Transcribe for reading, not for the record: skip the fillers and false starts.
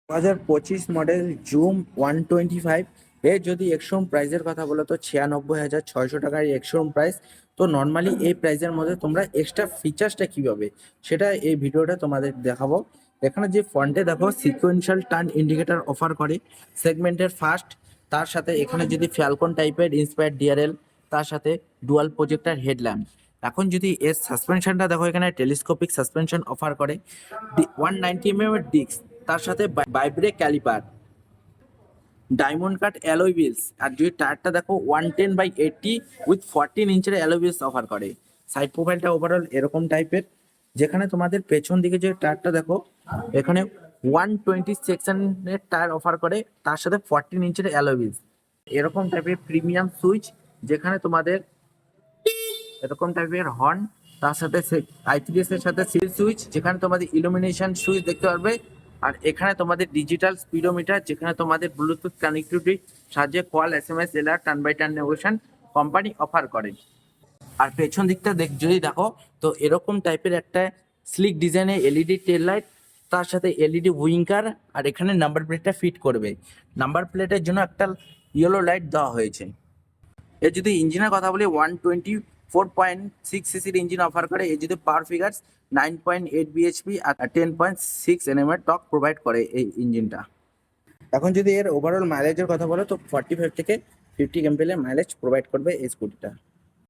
2025 model zoom 125 এর যদি এক্সশোরুম প্রাইসের কথা বলো তো 96,600 টাকার এক্সশোরুম প্রাইস। তো নর্মালি এই প্রাইসের মধ্যে তোমরা এক্সট্রা ফিচার্সটা কি পাবে সেটা এই ভিডিওটা তোমাদের দেখাবো। এখানে যে ফ্রন্টে দেখো সিকোয়েন্সিয়াল টার্ন ইন্ডিকেটর অফার করে সেগমেন্টের ফার্স্ট, তার সাথে এখানে যদি ফ্যালকন টাইপের ইন্সপায়ার ডিআরএল, তার সাথে ডুয়াল প্রজেক্টর হেডল্যাম্প। এখন যদি এর সাসপেনশনটা দেখো, এখানে টেলিস্কোপিক সাসপেনশন অফার করে 190 mm এর ডিস্ক, তার সাথে Bybre caliper, diamond cut alloy wheels. আর যদি টায়ারটা দেখো 110/80 উইথ 14 ইঞ্চের অ্যালয় হুইলস অফার করে। সাইড প্রোফাইলটা ওভারঅল এরকম টাইপের, যেখানে তোমাদের পেছন দিকে যে টায়ারটা দেখো এখানে 120 সেকশনের টায়ার অফার করে, তার সাথে 14 ইঞ্চের অ্যালয় হুইলস। এরকম টাইপের প্রিমিয়াম সুইচ, যেখানে তোমাদের এরকম টাইপের হর্ন, তার সাথে আইপিএস এর সাথে সিল সুইচ, যেখানে তোমাদের ইলুমিনেশন সুইচ দেখতে পারবে। আর এখানে তোমাদের ডিজিটাল স্পিডোমিটার, যেখানে তোমাদের ব্লুটুথ কানেক্টিভিটি সাহায্যে call, SMS, alert, turn by turn negotiation company offer করে। আর পেছন দিকটা যদি দেখো তো এরকম টাইপের একটা স্লিক ডিজাইনের এলইডি টেল লাইট, তার সাথে এলইডি উইঙ্কার, আর এখানে নাম্বার প্লেটটা ফিট করবে। নাম্বার প্লেটের জন্য একটা ইয়েলো লাইট দেওয়া হয়েছে। এর যদি ইঞ্জিনের কথা বলি 124.6 সিসির ইঞ্জিন অফার করে। এর যদি পাওয়ার ফিগার্স 9.8 বিএইচপি আর 10.6 এনএম এর টর্ক প্রোভাইড করে এই ইঞ্জিনটা। এখন যদি এর ওভারঅল মাইলেজের কথা বলো তো 45 থেকে 50 এমপিএল এর মাইলেজ প্রোভাইড করবে এই স্কুটিটা।